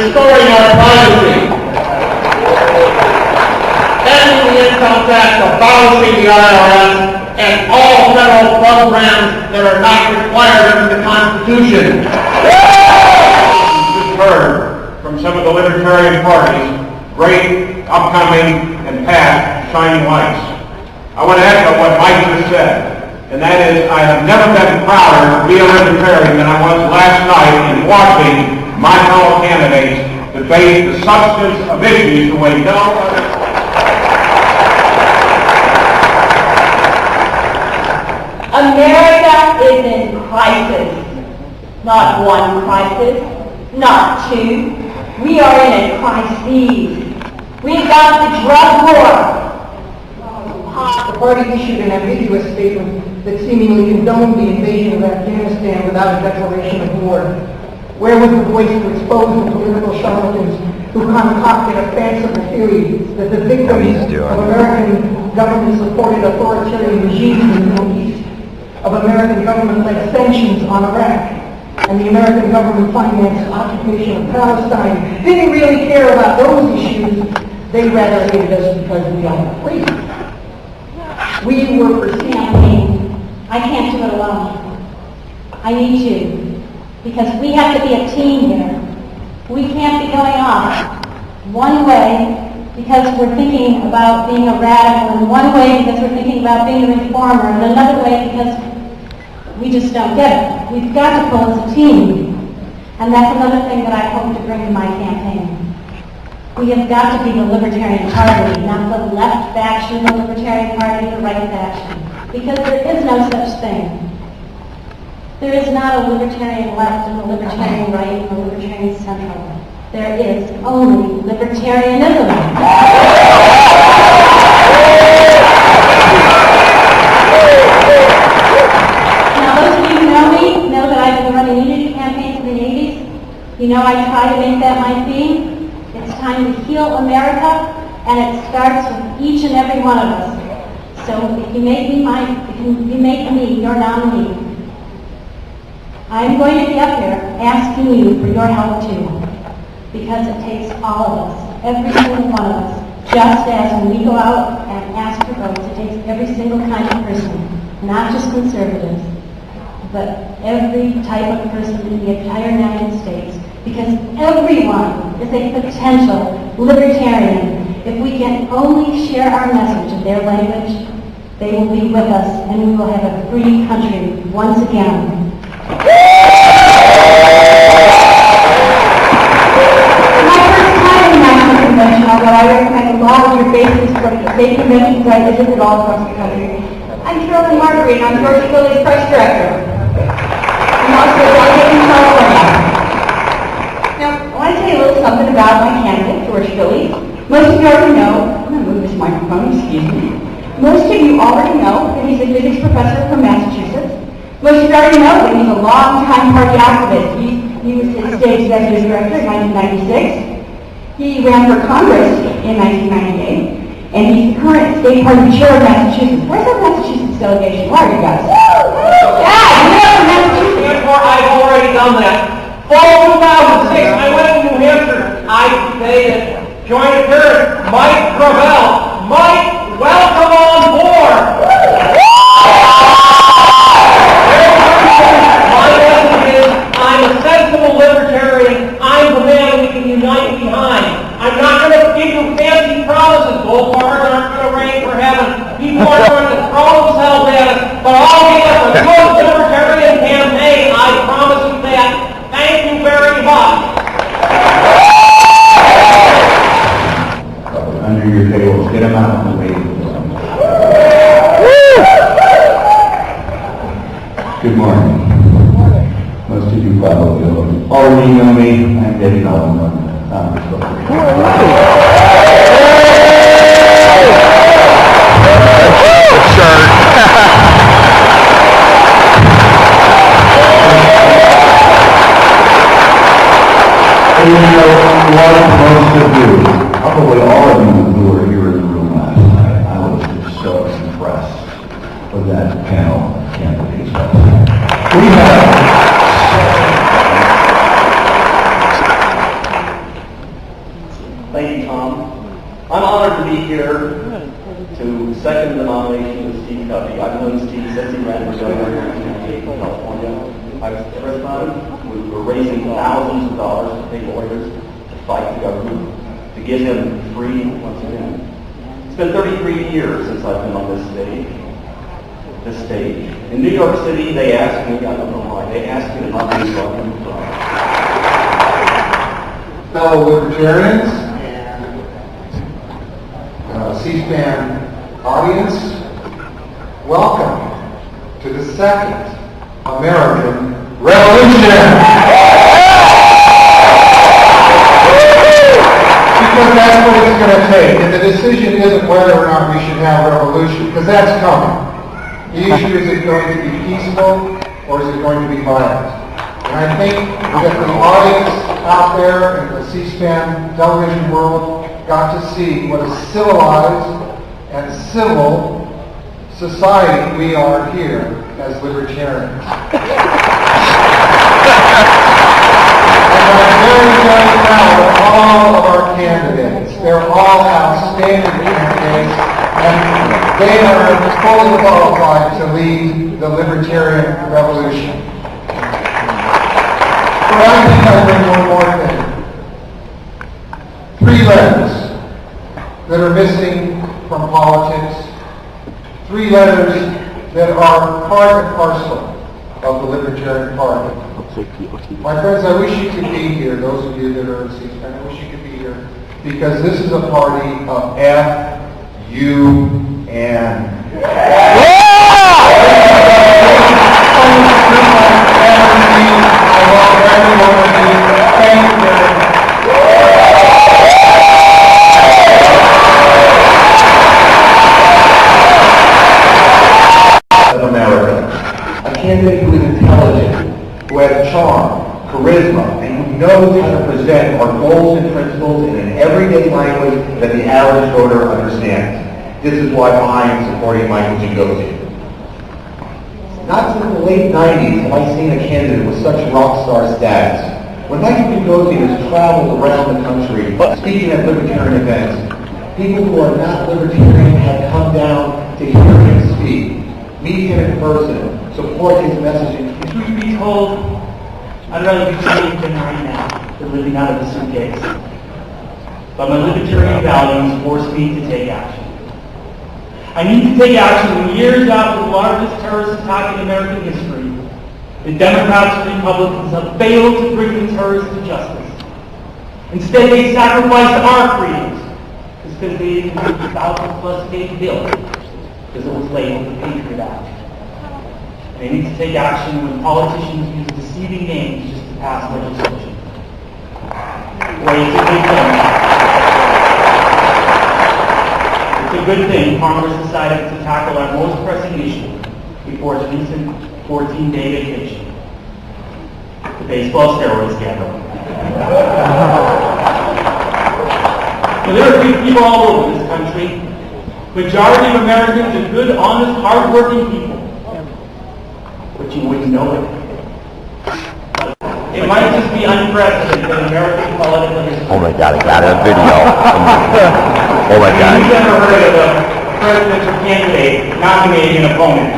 restoring our privacy, ending the income tax, abolishing the IRS, and all federal programs that are not required under the Constitution. We've heard from some of the Libertarian parties great upcoming and past shining lights. I want to echo what Mike just said, and that is I have never been prouder to be a Libertarian than I was last night in watching my fellow candidates debate the substance of issues the way no other. America is in crisis. Not one crisis, not two. We are in a crisis. We've got the drug war. The party issued an ambiguous statement that seemingly condoned the invasion of Afghanistan without a declaration of war. Where was the voice to expose the political charlatans who concocted a fanciful theory that the victims of American government-supported authoritarian regimes in the Middle East, of American government-led sanctions on Iraq, and the American government-financed occupation of Palestine didn't really care about those issues? They rather hated us because we are free. We were Campaign. I can't do it alone. I need you. Because we have to be a team here. We can't be going off one way because we're thinking about being a radical, and one way because we're thinking about being a reformer, and another way because we just don't get it. We've got to pull as a team. And that's another thing that I hope to bring to my campaign. We have got to be the Libertarian Party, not the left faction, the Libertarian Party, the right faction. Because there is no such thing. There is not a Libertarian left and a Libertarian right and a Libertarian central. There is only Libertarianism. Now, those of you who know me know that I've been running unity campaigns in the 80s. You know I try to make that my theme. It's time to heal America, and it starts with each and every one of us. So if you make me your nominee, I'm going to be up here asking you for your help too, because it takes all of us, every single one of us, just as when we go out and ask for votes, it takes every single kind of person, not just conservatives, but every type of person in the entire United States, because everyone is a potential libertarian. If we can only share our message in their language, they will be with us, and we will have a free country once again. My first time in the National Convention, although I recognize a lot of your faces from the state conventions I visited all across the country. I'm Carolyn Marguerite, and I'm George Philly's press director. I'm also a delegate in California. Now, I want to tell you a little something about my candidate, George Philly. Most of you already know, I'm going to move this microphone, excuse me. Most of you already know that he's a physics professor from Massachusetts. Most of you already know that he's a long-time party activist. He was the state executive director in 1996. He ran for Congress in 1998. And he's the current state party chair of Massachusetts. Where's our Massachusetts delegation? Where are you guys? Yeah, we're from Massachusetts. I've already done that. Fall 2006, I went to New Hampshire. I debated joint appearance, Mike Gravel. Mike, welcome on board. My message is, I'm a sensible libertarian. I'm the man we can unite behind. I'm not going to give you fancy promises. Gold bars aren't going to rain for heaven. People aren't going to throw themselves at us. But I'll give us a good libertarian campaign. I promise you that. Thank you very much. Under your tables, get them out and wait. Good morning. Most of you probably already know me. I'm Eddie Boman. Like most of you, probably all of you who were here in the room last night, I was just so impressed with that panel of candidates. We have be here to second the nomination of Steve Covey. I've known Steve since he ran for governor in 1998 in California. I was there at the time. We were raising thousands of dollars to pay lawyers to fight the government, to give him free, once again. It's been 33 years since I've been on this stage. In New York City, they asked me, I don't know why, they asked me to nominate Scotty Boman. Fellow Libertarians and C-SPAN audience, welcome to the second American Revolution. Because that's what it's going to take. And the decision isn't whether or not we should have revolution, because that's coming. The issue is it going to be peaceful or is it going to be violent? And I think that the audience out there in the C-SPAN television world got to see what a civilized and civil society we are here as libertarians. And I'm very, very proud of all of our candidates. They're all outstanding candidates, and they are fully qualified to lead the libertarian revolution. But I think I bring one more thing. 3 letters that are missing from politics. 3 letters that are part and parcel of the Libertarian Party. My friends, I wish you could be here, those of you that are in C-SPAN, I wish you could be here, because this is a party of F-U-N. Candidate who is intelligent, who has charm, charisma, and who knows how to present our goals and principles in an everyday language that the average voter understands. This is why I am supporting Michael Jagosi. Not since the late 90s have I seen a candidate with such rock star status. When Michael Jagosi has traveled around the country speaking at libertarian events, people who are not libertarian have come down to hear him speak, meet him in person, support his messaging. Truth be told, I'd rather be Canadian right now than living out of a suitcase. But my libertarian values force me to take action. I need to take action when years after the largest terrorist attack in American history, the Democrats and Republicans have failed to bring the terrorists to justice. Instead, they sacrificed our freedoms because they didn't take the 1,000-plus-page bill because it was labeled the Patriot Act. They need to take action when politicians use deceiving names just to pass legislation. Boy, it's a good thing. It's a good thing Congress decided to tackle our most pressing issue before its recent 14-day vacation, the baseball steroid scandal. Now, there are good people all over this country. Majority of Americans are good, honest, hard-working people. But you wouldn't know it. It might just be unprecedented in American political history. Oh my God, I got a video. Oh my God. You've never heard of a presidential candidate nominating an opponent.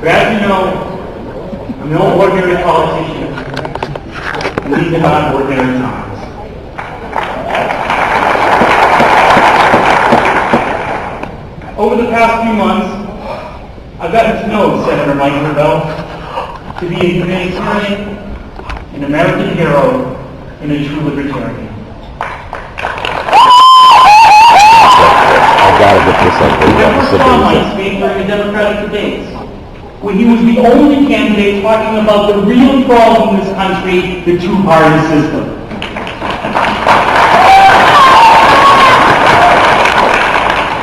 But as you know, I'm no ordinary politician. These are not ordinary times. Over the past few months, I've gotten to know Senator Mike Lavelle to be a humanitarian, an American hero, and a true libertarian. I gotta get this up. I never saw Mike speak during the Democratic debates, when he was the only candidate talking about the real problem in this country, the two-party system.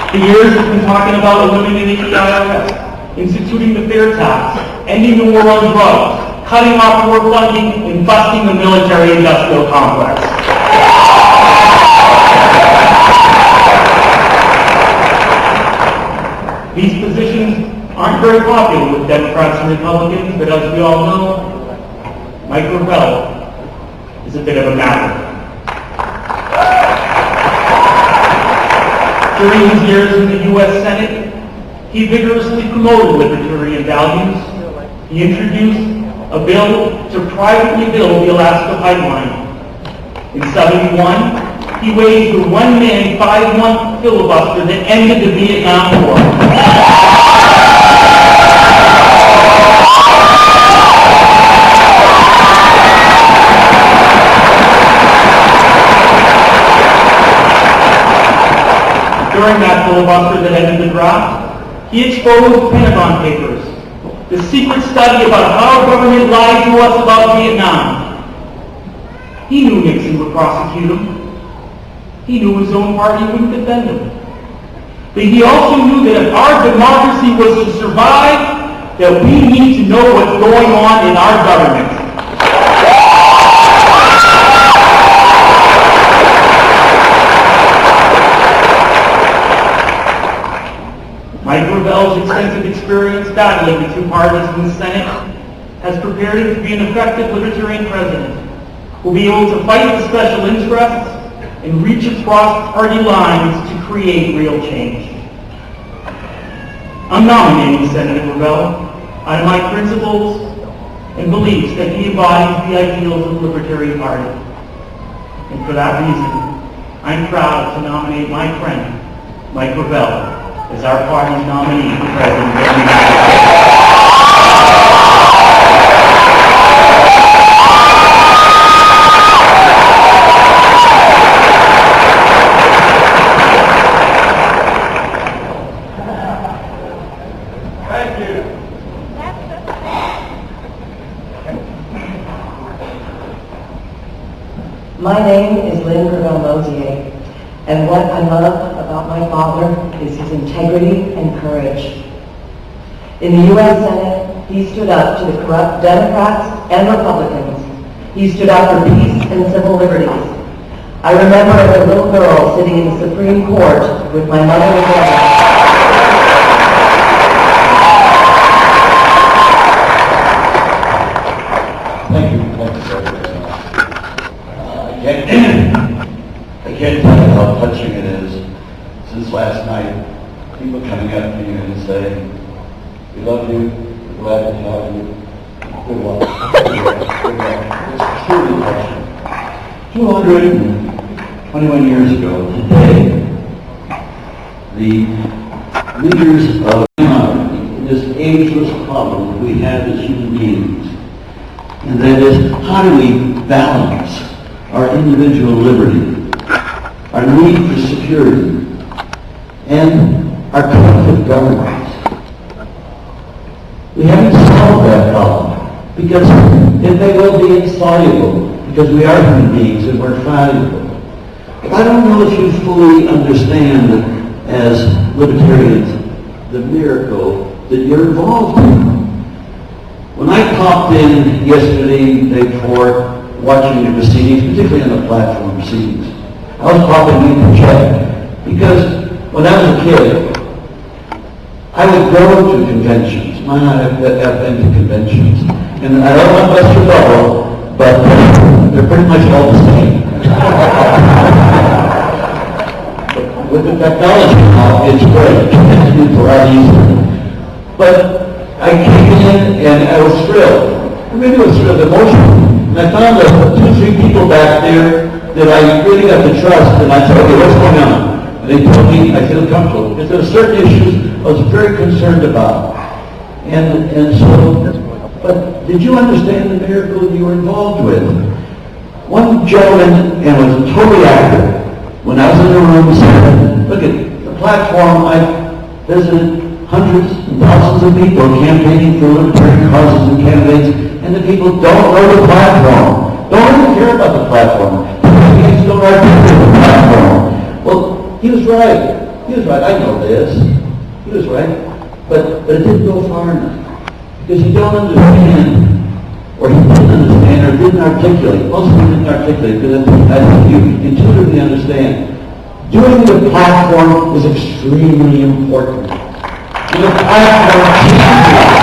For years, he's been talking about eliminating the IRS, instituting the fair tax, ending the war on drugs, cutting off war funding, and busting the military-industrial complex. These positions aren't very popular with Democrats and Republicans, but as we all know, Mike Gravel is a bit of a maverick. During his years in the U.S. Senate, he vigorously promoted libertarian values. He introduced a bill to privately build the Alaska pipeline. In '71, he waged a one-man, 5-month filibuster that ended the Vietnam War. During that filibuster that ended the draft, he exposed Pentagon Papers, the secret study about how government lied to us about Vietnam. He knew Nixon would prosecute him. He knew his own party wouldn't defend him. But he also knew that if our democracy was to survive, that we need to know what's going on in our government. Mike Gravel's extensive experience battling the two parties in the Senate has prepared him to be an effective libertarian president who will be able to fight the special interests and reach across party lines to create real change. I'm nominating Senator Gravel out of my principles and beliefs that he embodies the ideals of the Libertarian Party. And for that reason, I'm proud to nominate my friend, Mike Gravel, as our party's nominee for President of the United States. My name is Lynn Gravel-Mosier, and what I love about my father is his integrity and courage. In the U.S. Senate, he stood up to the corrupt Democrats and Republicans. He stood up for peace and civil liberties. I remember as a little girl sitting in the Supreme Court with my mother and brother. I can't tell you how touching it is. Since last night, people coming up to you and saying, "We love you, we're glad to have you, good luck." Good luck. It's truly touching. 221 years ago today, the leaders of this ageless problem that we have as human beings, and that is, how do we balance our individual liberty, our need for security, and our collective governance? We haven't solved that problem because it may well be insoluble, because we are human beings and we're fallible. But I don't know if you fully understand, as libertarians, the miracle that you're involved in. When I popped in yesterday, day before, watching the proceedings, particularly on the platform proceedings, I was popping in to check, because when I was a kid, I would go to conventions. I've been to conventions, and I don't want to bust your bubble, but they're pretty much all the same. With the technology now, it's great. It's a lot easier. But I came in and I was thrilled. Maybe it was thrilled, emotional. And I found that 2 or 3 people back there that I really got to trust, and I said, "Okay, what's going on?" And they told me I feel comfortable, because there were certain issues I was very concerned about. And so, but did you understand the miracle you were involved with? One gentleman, and it was totally accurate, when I was in the room, said, "Look at the platform, I've visited hundreds and thousands of people campaigning for libertarian causes and candidates, and the people don't know the platform. Don't even care about the platform. They don't articulate the platform." Well, he was right. He was right. I know this. He was right. But it didn't go far enough. Because you don't understand or he didn't understand or didn't articulate. Most of them didn't articulate, because I think you intuitively understand. Doing the platform is extremely important. And the platform changes.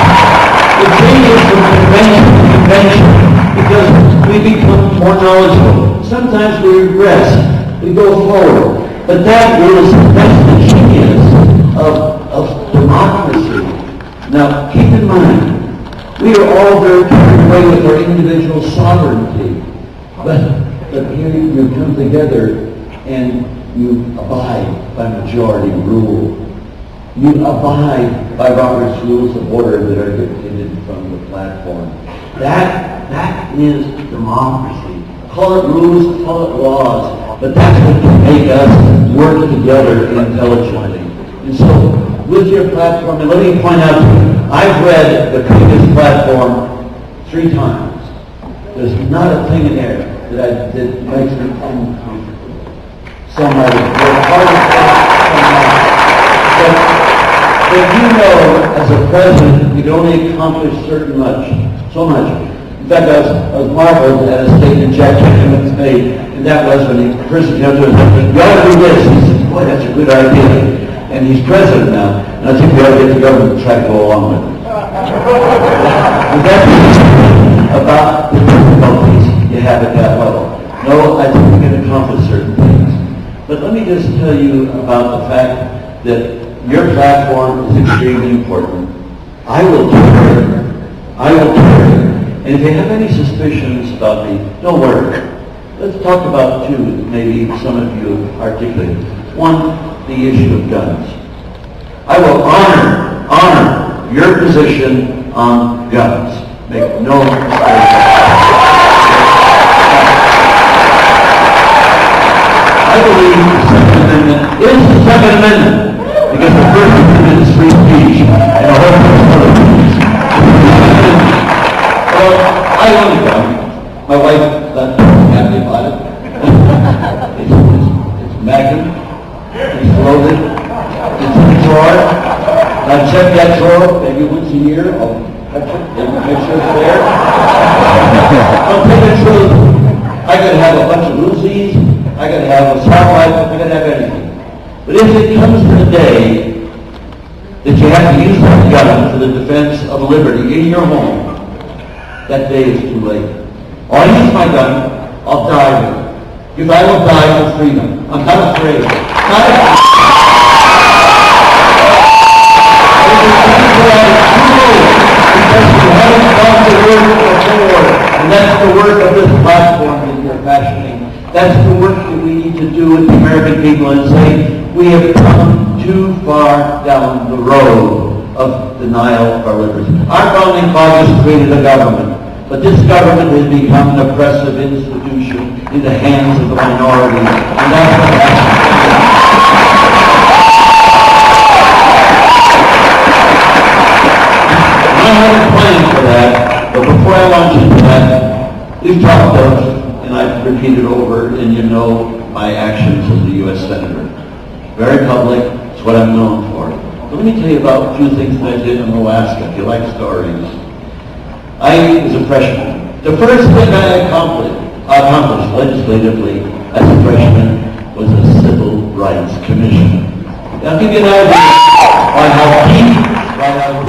It changes from convention to convention because we become more knowledgeable. Sometimes we regress. We go forward. But that's the genius of democracy. Now, keep in mind, we are all very carried away with our individual sovereignty. But here you come together and you abide by majority rule. You abide by Robert's Rules of Order that are dictated from the platform. That is democracy. Call it rules, call it laws, but that's what can make us work together intelligently. And so, with your platform, and let me point out to you, I've read the previous platform 3 times. There's not a thing in there that makes me uncomfortable. Some of it, they're hard to say, but you know, as a president, you can only accomplish so much. In fact, I was marveled at a statement Jack Kennedy made, and that was when the person came to him and said, "You ought to do this." He said, "Boy, that's a good idea." And he's president now, and I think we ought to get the government to try to go along with it. And that's about the difficulties you have at that level. No, I think we can accomplish certain things. But let me just tell you about the fact that your platform is extremely important. I will carry it. And if you have any suspicions about me, don't worry. Let's talk about 2 that maybe some of you articulate. One, the issue of guns. I will honor your position on guns. Make no mistake. I believe the Second Amendment is the Second Amendment because the First Amendment is free speech and a whole bunch of other things. Well, I own a gun. My wife not happy about it. It's Magnum. It's loaded. It's in the drawer. And I check that drawer maybe once a year. I'll touch it and make sure it's there. I'll tell you the truth. I could have a bunch of Uzis. I could have a assault rifle. I could have anything. But if it comes to the day that you have to use that gun for the defense of liberty in your home, that day is too late. I'll use my gun. I'll die with it. Because I will die for freedom. I'm not afraid. Because you haven't done the work before. And that's the work of this platform that you're fashioning. That's the work that we need to do with the American people and say, we have come too far down the road of denial of our liberty. Our founding fathers created a government. But this government has become an oppressive institution in the hands of the minority. And that's what happens. I have a plan for that, but before I launch into that, we've talked of, and I've repeated over, and you know my actions as a U.S. Senator. Very public, it's what I'm known for. But let me tell you about a few things that I did in Alaska, if you like stories. I was a freshman. The first thing I accomplished legislatively as a freshman was a Civil Rights Commission. I'll give you an idea on how deep I was.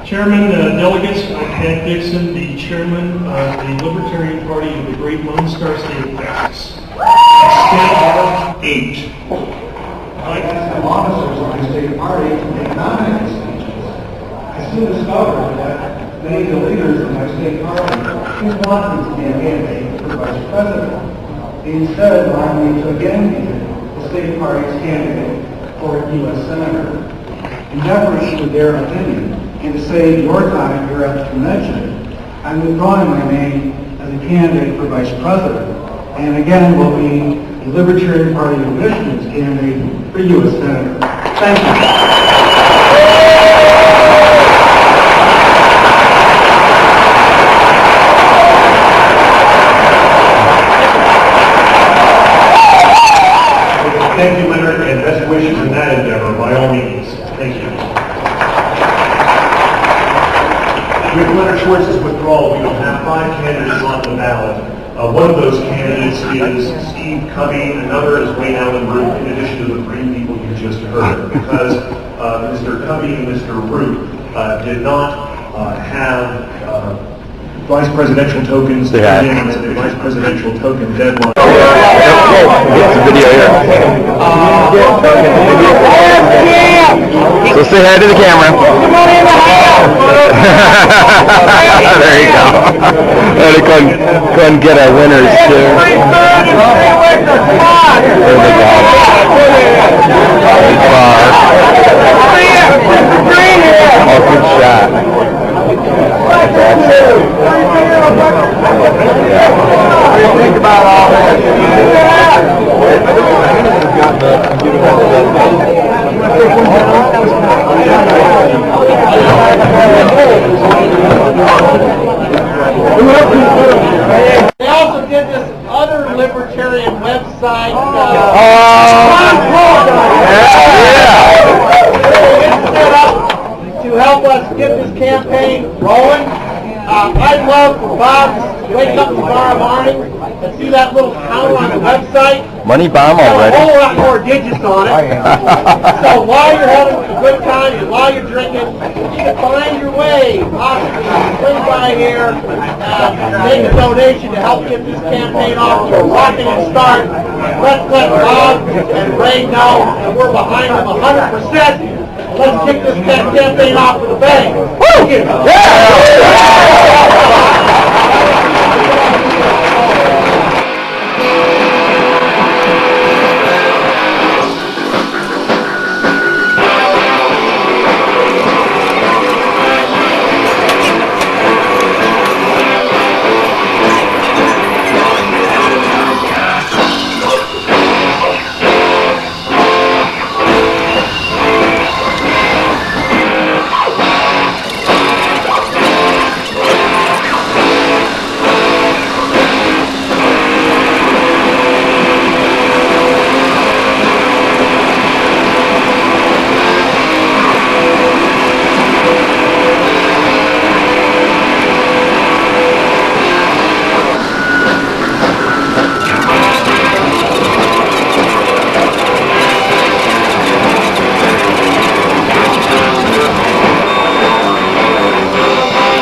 Chairman, delegates, I'm Pat Dixon, the chairman of the Libertarian Party of the Great Lone Star State of Texas. State 8. I asked some officers on the state party to make nominating speeches. I soon discovered that many of the leaders of my state party didn't want me to be a candidate for vice president. They instead wanted me to again be the state party's candidate for U.S. Senator. In deference to their opinion, and to save your time here at the convention, I'm withdrawing my name as a candidate for vice president, and again will be the Libertarian Party of Michigan's candidate for U.S. Senator. Thank you. Thank you, Leonard, and best wishes in that endeavor, by all means. Thank you. With Leonard Schwartz's withdrawal, we will have 5 candidates on the ballot. One of those candidates is Steve Covey. Another is Wayne Allen Root, in addition to the 3 people you just heard, because Mr. Covey and Mr. Root did not have vice presidential tokens to Yeah. in as a vice presidential token deadline. Get the video here. So say hi to the camera. There you go. And go and get our winners too. There they go. Oh, good shot. Think about all that. They also did this other libertarian website. Set up to help us get this campaign rolling. I'd love for Bob to wake up tomorrow morning and see that little counter on the website. Money bomb A already. whole lot more digits on it. So while you're having a good time and while you're drinking, you can find your way, possibly swing by here, make a donation to help get this campaign off to a rocking start. Let's let Bob and Ray know that we're behind them 100%. Let's kick this campaign off with a bang. Thank you.